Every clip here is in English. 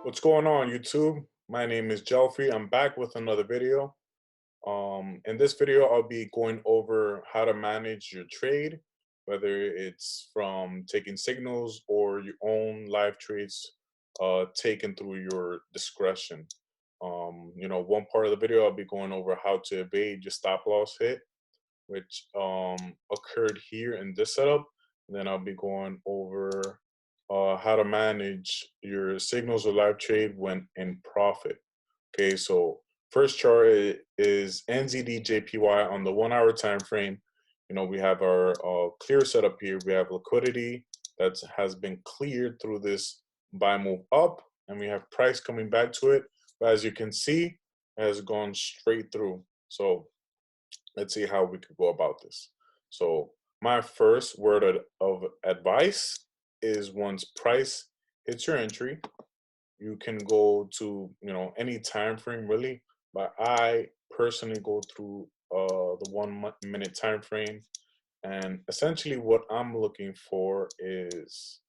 What's going on, YouTube? My name is Jelfri. I'm back with another video. In this video, I'll be going over how to manage your trade, whether it's from taking signals or your own live trades taken through your discretion. One part of the video, I'll be going over how to evade your stop loss hit, which occurred here in this setup. And then I'll be going over how to manage your signals or live trade when in profit. Okay, so first chart is NZD/JPY on the 1 hour time frame. We have our clear setup here. We have liquidity that has been cleared through this buy move up, and we have price coming back to it. But as you can see, it has gone straight through. So let's see how we could go about this. So my first word of advice is, once price hits your entry, you can go to any time frame really, but I personally go through the 1 minute time frame, and essentially what I'm looking for is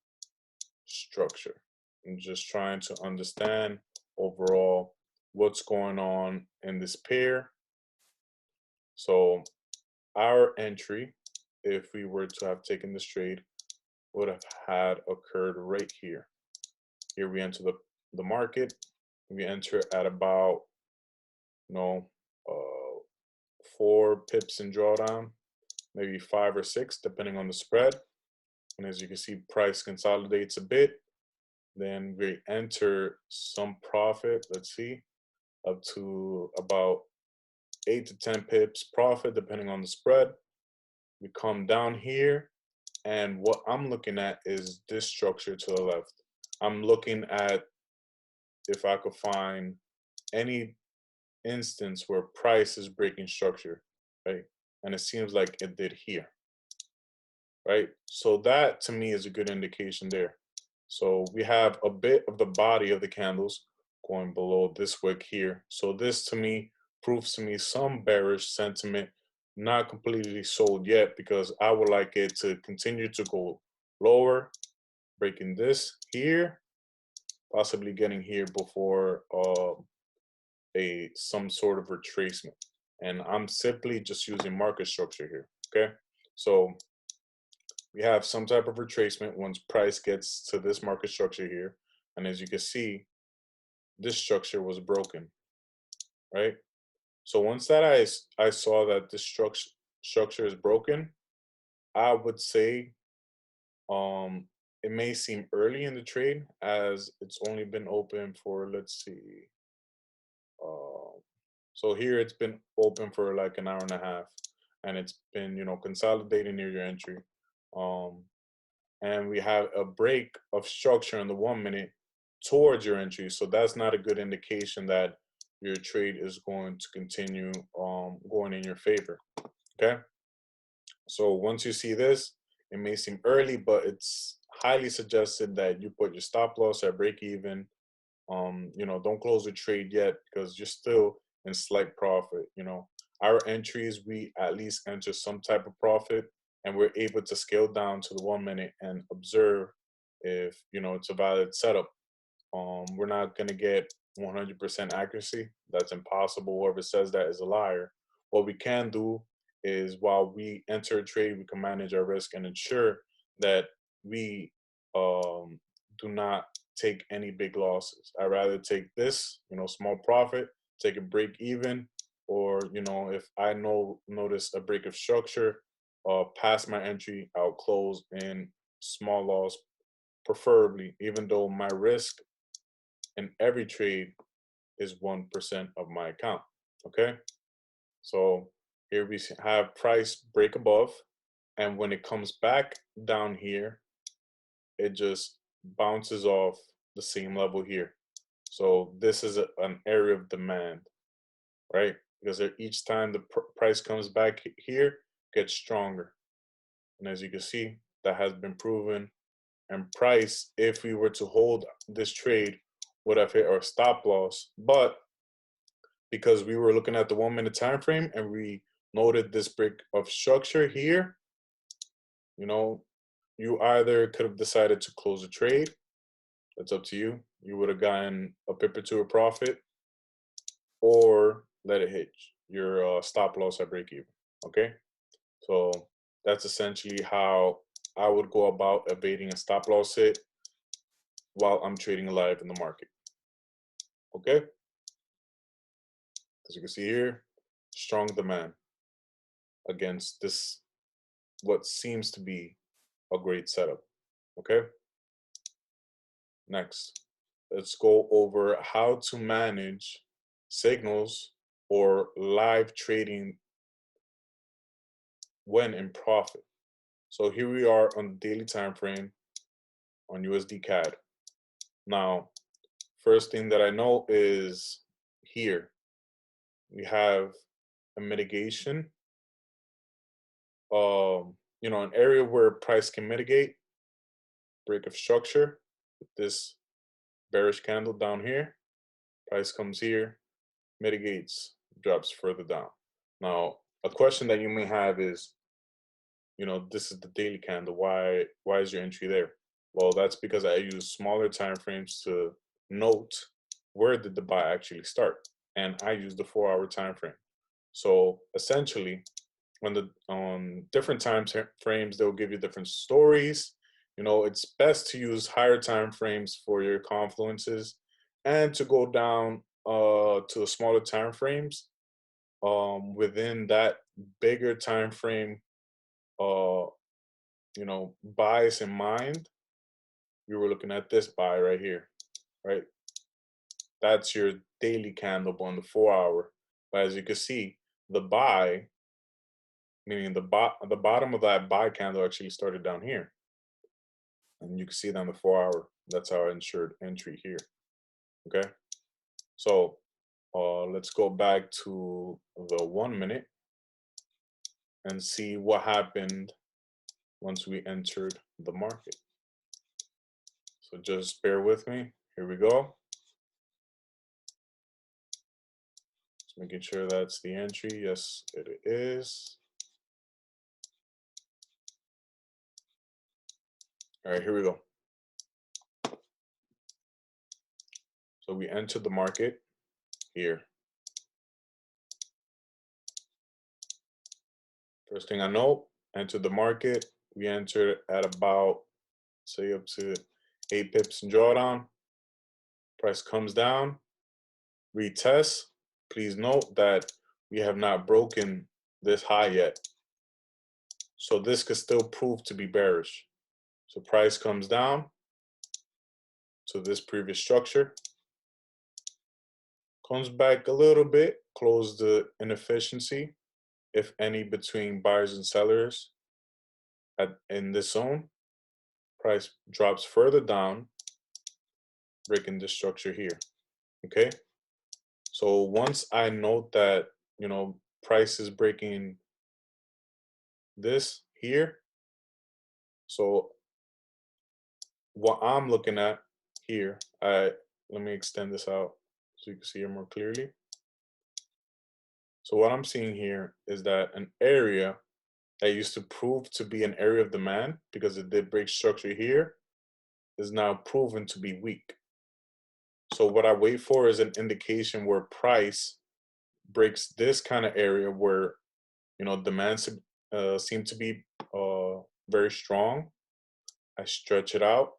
structure. I'm just trying to understand overall what's going on in this pair. So our entry, if we were to have taken this trade, would have had occurred right here. Here we enter the market. We enter at about 4 pips in drawdown, maybe 5 or 6 depending on the spread. And as you can see, price consolidates a bit. Then we enter some profit, let's see, up to about 8 to 10 pips profit depending on the spread. We come down here, and what I'm looking at is this structure to the left. I'm looking at if I could find any instance where price is breaking structure, right? And it seems like it did here, right? So that to me is a good indication there. So we have a bit of the body of the candles going below this wick here. So this to me proves to me some bearish sentiment, not completely sold yet, because I would like it to continue to go lower, breaking this here, possibly getting here before some sort of retracement. And I'm simply just using market structure here. Okay, so we have some type of retracement once price gets to this market structure here, and as you can see, this structure was broken, right? So once that I saw that this structure is broken, I would say it may seem early in the trade, as it's only been open for, let's see, so here it's been open for like an hour and a half, and it's been consolidating near your entry, and we have a break of structure in the 1 minute towards your entry. So that's not a good indication that your trade is going to continue going in your favor. Okay, so once you see this, it may seem early, but it's highly suggested that you put your stop loss at break even. Don't close the trade yet, because you're still in slight profit. Our entries, we at least enter some type of profit, and we're able to scale down to the 1 minute and observe if it's a valid setup. We're not going to get 100% accuracy. That's impossible. Whoever says that is a liar. What we can do is, while we enter a trade, we can manage our risk and ensure that we do not take any big losses. I'd rather take this, small profit, take a break even, or if I notice a break of structure past my entry, I'll close in small loss, preferably, even though my risk in every trade is 1% of my account. Okay, so here we have price break above, and when it comes back down here, it just bounces off the same level here. So this is an area of demand, right? Because each time the price comes back here, gets stronger. And as you can see, that has been proven. And price, if we were to hold this trade, would have hit our stop loss. But because we were looking at the 1 minute time frame and we noted this break of structure here, you either could have decided to close the trade. That's up to you. you would have gotten a pip or two of profit, or let it hit your stop loss at break even. Okay, so that's essentially how I would go about evading a stop loss hit while I'm trading live in the market. Okay, as you can see here, strong demand against this, what seems to be a great setup. Okay, next, let's go over how to manage signals or live trading when in profit. So here we are on the daily time frame on USD CAD. Now, first thing that I know is here we have a mitigation, an area where price can mitigate, break of structure with this bearish candle down here. Price comes here, mitigates, drops further down. Now, a question that you may have is, this is the daily candle. Why is your entry there? Well, that's because I use smaller time frames to note where did the buy actually start, and I use the 4-hour time frame. So essentially, on different time frames, they'll give you different stories. It's best to use higher time frames for your confluences, and to go down to the smaller time frames within that bigger time frame buys in mind. We were looking at this buy right here, right? That's your daily candle on the 4-hour. But as you can see, the buy, meaning the bottom of that buy candle actually started down here. And you can see it on the 4-hour. That's our insured entry here. Okay. So let's go back to the 1 minute and see what happened once we entered the market. So just bear with me. Here we go. Just making sure that's the entry. Yes, it is. All right, here we go. So we entered the market here. First thing I know, entered the market. We entered at about, say, up to 8 pips in drawdown. Price comes down, retest. Please note that we have not broken this high yet. So this could still prove to be bearish. So price comes down to this previous structure, comes back a little bit, close the inefficiency, if any, between buyers and sellers in this zone. Price drops further down, breaking this structure here. Okay, so once I note that price is breaking this here, so what I'm looking at here, let me extend this out so you can see it more clearly. So what I'm seeing here is that an area that used to prove to be an area of demand because it did break structure here is now proven to be weak. So what I wait for is an indication where price breaks this kind of area where demands seem to be very strong. I stretch it out,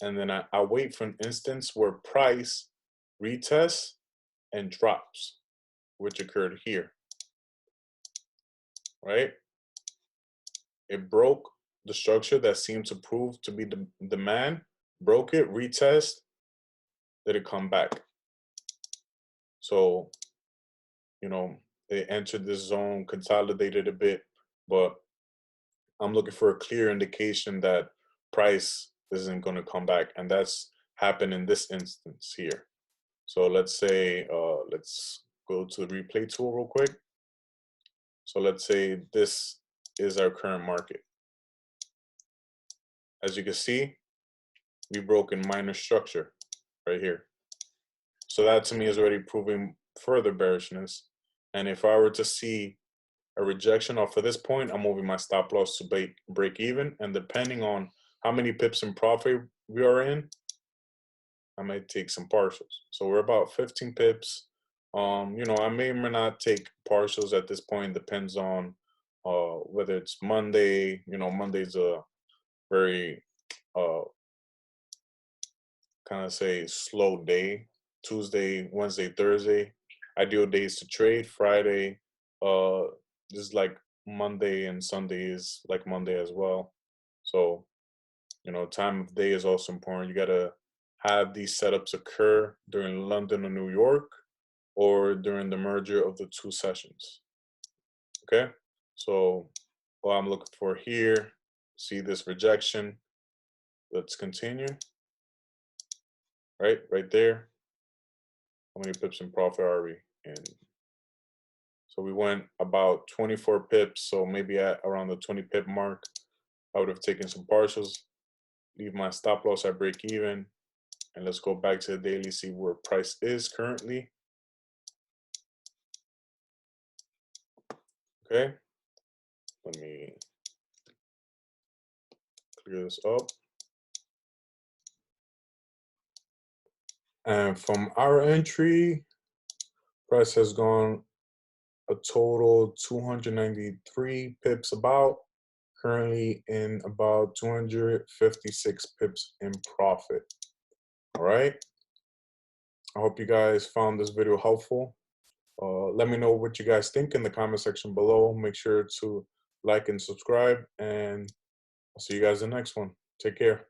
and then I wait for an instance where price retests and drops, which occurred here, right? It broke the structure that seemed to prove to be the demand, broke it, retest, did it come back? So, they entered this zone, consolidated a bit, but I'm looking for a clear indication that price isn't going to come back, and that's happened in this instance here. So let's say, let's go to the replay tool real quick. So let's say this is our current market. As you can see, we broke in minor structure right here. So that to me is already proving further bearishness. And if I were to see a rejection off of this point, I'm moving my stop loss to break even. And depending on how many pips in profit we are in, I might take some partials. So we're about 15 pips. You know, I may or may not take partials at this point. Depends on whether it's Monday. You know, Monday's a very uh, kind of say slow day. Tuesday, Wednesday, Thursday, ideal days to trade. Friday, uh, just like Monday and Sunday is like Monday as well. So, you know, time of day is also important. You gotta have these setups occur during London or New York or during the merger of the two sessions. Okay, so what I'm looking for here, see this rejection. Let's continue. Right there. How many pips in profit are we in? So we went about 24 pips. So maybe at around the 20 pip mark, I would have taken some partials, leave my stop loss at break even. And let's go back to the daily, see where price is currently. Okay, let me clear this up. And from our entry, price has gone a total 293 pips about, currently in about 256 pips in profit. All right. I hope you guys found this video helpful. Let me know what you guys think in the comment section below. Make sure to like and subscribe, and I'll see you guys in the next one. Take care.